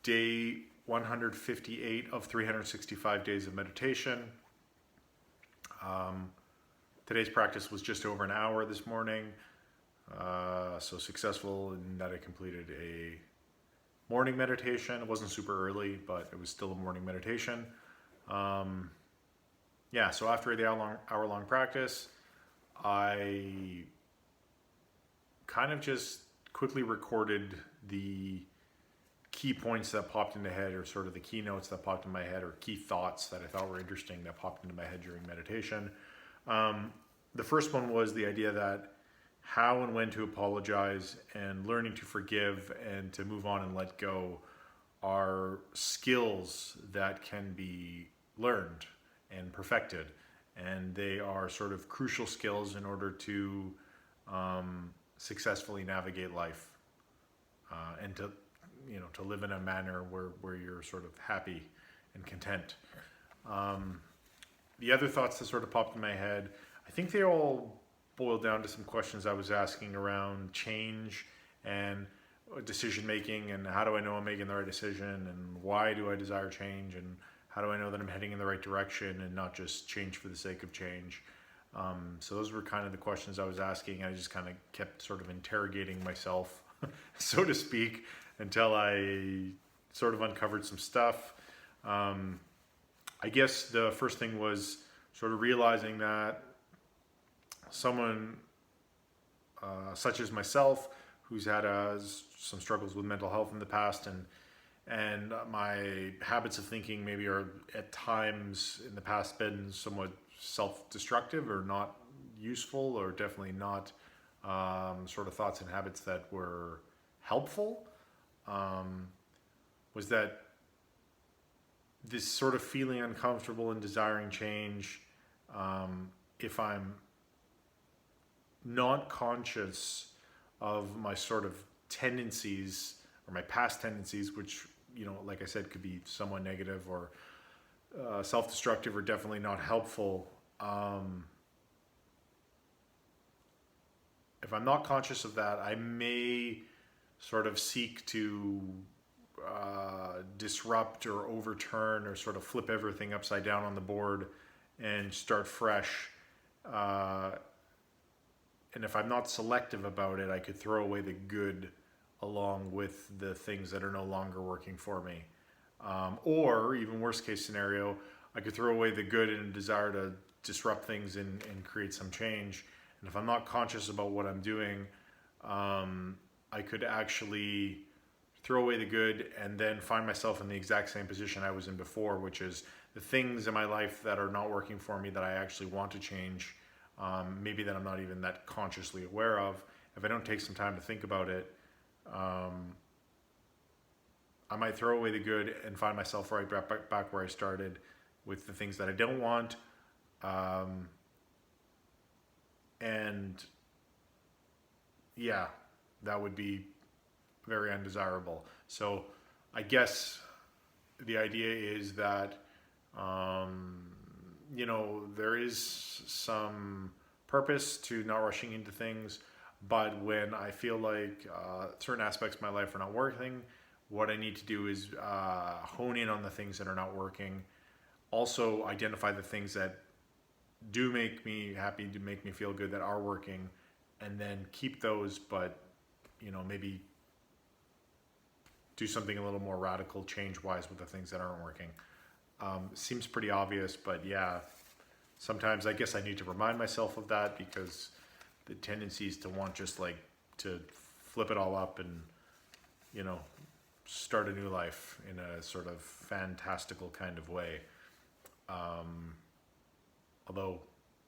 day 158 of 365 days of meditation. Today's practice was just over an hour this morning, so successful in that I completed a morning meditation. It wasn't super early, but it was still a morning meditation. Yeah, so after the hour-long practice, I kind of just quickly recorded the key points that popped into my head, or sort of the keynotes that popped in my head, or key thoughts that I thought were interesting that popped into my head during meditation. The first one was the idea that how and when to apologize and learning to forgive and to move on and let go are skills that can be learned and perfected, and they are sort of crucial skills in order to successfully navigate life, and to live in a manner where you're sort of happy and content. The other thoughts that sort of popped in my head, I think they all boiled down to some questions I was asking around change and decision making, and how do I know I'm making the right decision, and why do I desire change, and how do I know that I'm heading in the right direction and not just change for the sake of change. So those were kind of the questions I was asking. I just kind of kept sort of interrogating myself, so to speak, until I sort of uncovered some stuff. I guess the first thing was sort of realizing that someone such as myself, who's had some struggles with mental health in the past, and my habits of thinking maybe are at times in the past been somewhat self-destructive or not useful, or definitely not sort of thoughts and habits that were helpful, was that this sort of feeling uncomfortable and desiring change, if I'm not conscious of my sort of tendencies or my past tendencies, which, like I said, could be somewhat negative or self-destructive or definitely not helpful. If I'm not conscious of that, I may sort of seek to disrupt or overturn or sort of flip everything upside down on the board and start fresh. And if I'm not selective about it, I could throw away the good along with the things that are no longer working for me. Or even worst case scenario, I could throw away the good in a desire to disrupt things and create some change. And if I'm not conscious about what I'm doing, I could actually throw away the good and then find myself in the exact same position I was in before, which is the things in my life that are not working for me that I actually want to change, maybe that I'm not even that consciously aware of. If I don't take some time to think about it, I might throw away the good and find myself right back where I started with the things that I don't want. And yeah, that would be very undesirable. So I guess the idea is that, there is some purpose to not rushing into things, but when I feel like certain aspects of my life are not working, what I need to do is hone in on the things that are not working. Also identify the things that do make me happy, do make me feel good, that are working, and then keep those, but maybe do something a little more radical change-wise with the things that aren't working. Seems pretty obvious, but yeah, sometimes I guess I need to remind myself of that, because the tendency is to want just like to flip it all up and, start a new life in a sort of fantastical kind of way. Although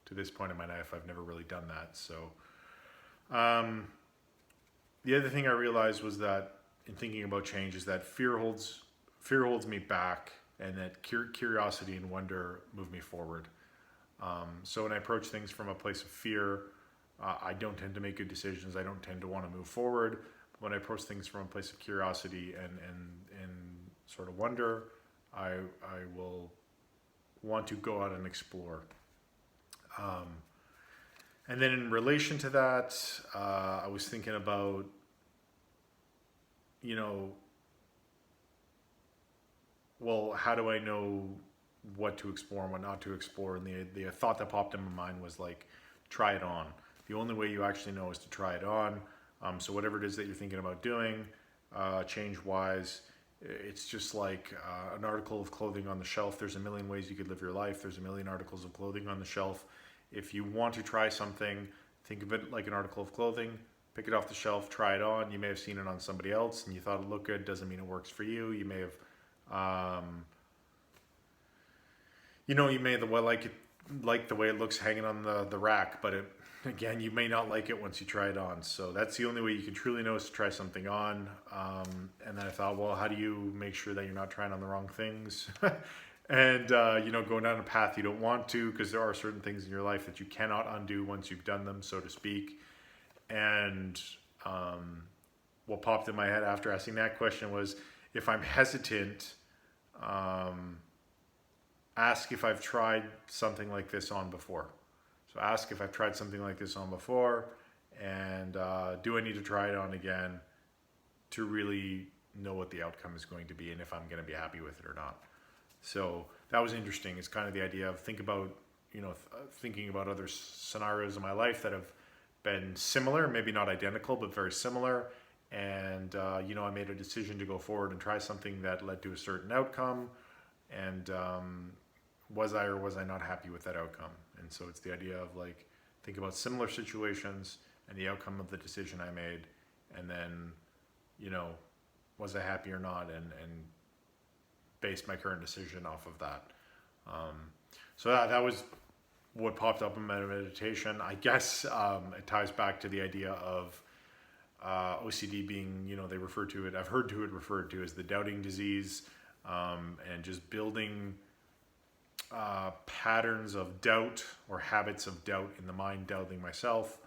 to this point in my life, I've never really done that. So the other thing I realized was that in thinking about change is that fear holds me back, and that curiosity and wonder move me forward. So when I approach things from a place of fear, I don't tend to make good decisions. I don't tend to want to move forward. But when I approach things from a place of curiosity and sort of wonder, I will want to go out and explore. And then in relation to that, I was thinking about, well, how do I know what to explore and what not to explore? And the thought that popped in my mind was like, try it on. The only way you actually know is to try it on. So whatever it is that you're thinking about doing, change wise, it's just like an article of clothing on the shelf. There's a million ways you could live your life. There's a million articles of clothing on the shelf. If you want to try something, think of it like an article of clothing. Pick it off the shelf, try it on. You may have seen it on somebody else and you thought it looked good. Doesn't mean it works for you. You may have, you may like the way it looks hanging on the rack, but again, you may not like it once you try it on. So that's the only way you can truly know is to try something on. And then I thought, well, how do you make sure that you're not trying on the wrong things? And, going down a path you don't want to, because there are certain things in your life that you cannot undo once you've done them, so to speak. And what popped in my head after asking that question was, if I'm hesitant, ask if I've tried something like this on before. So ask if I've tried something like this on before, and do I need to try it on again to really know what the outcome is going to be and if I'm going to be happy with it or not. So that was interesting. It's kind of the idea of thinking about other scenarios in my life that have been similar, maybe not identical, but very similar. And, I made a decision to go forward and try something that led to a certain outcome. And was I or was I not happy with that outcome? And so it's the idea of like, think about similar situations and the outcome of the decision I made. And then, was I happy or not? And base my current decision off of that. So that was what popped up in my meditation. I guess it ties back to the idea of OCD being, they refer to it, I've heard it referred to as the doubting disease, and just building patterns of doubt or habits of doubt in the mind, doubting myself,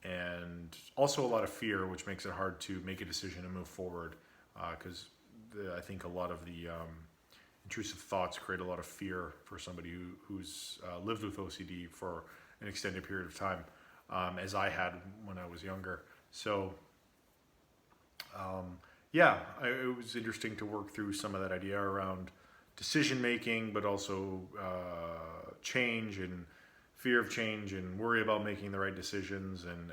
and also a lot of fear, which makes it hard to make a decision and move forward, because I think a lot of the intrusive thoughts create a lot of fear for somebody who's lived with OCD for an extended period of time, as I had when I was younger. So, it was interesting to work through some of that idea around decision making, but also change and fear of change and worry about making the right decisions and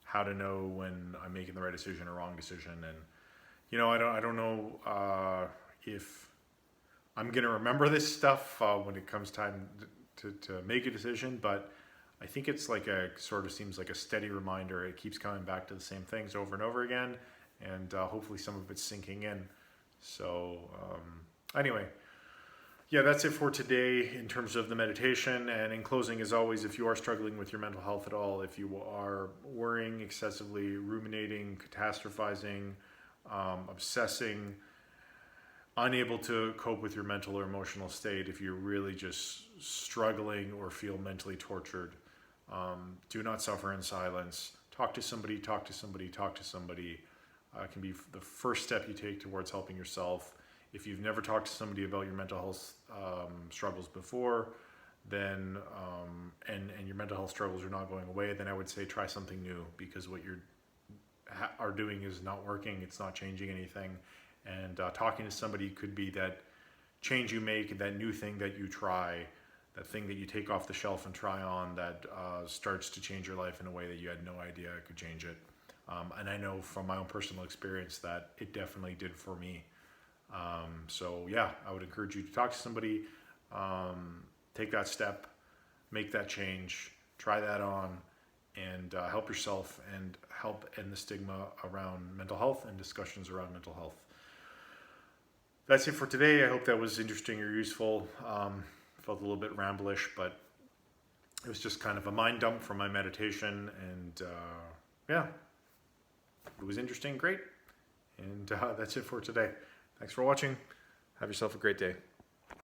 how to know when I'm making the right decision or wrong decision. And I don't know if I'm going to remember this stuff when it comes time to make a decision, but I think it's like seems like a steady reminder. It keeps coming back to the same things over and over again, and hopefully some of it's sinking in. So anyway, that's it for today in terms of the meditation. And in closing, as always, if you are struggling with your mental health at all, if you are worrying excessively, ruminating, catastrophizing, obsessing, unable to cope with your mental or emotional state, if you're really just struggling or feel mentally tortured, do not suffer in silence. Talk to somebody. It can be the first step you take towards helping yourself. If you've never talked to somebody about your mental health struggles before, then and your mental health struggles are not going away, then I would say try something new, because what you're are doing is not working. It's not changing anything. And talking to somebody could be that change you make, that new thing that you try, that thing that you take off the shelf and try on that starts to change your life in a way that you had no idea it could change it. And I know from my own personal experience that it definitely did for me. I would encourage you to talk to somebody, take that step, make that change, try that on, and help yourself and help end the stigma around mental health and discussions around mental health. That's it for today. I hope that was interesting or useful. Felt a little bit ramblish, but it was just kind of a mind dump from my meditation. And it was interesting. Great. And that's it for today. Thanks for watching. Have yourself a great day.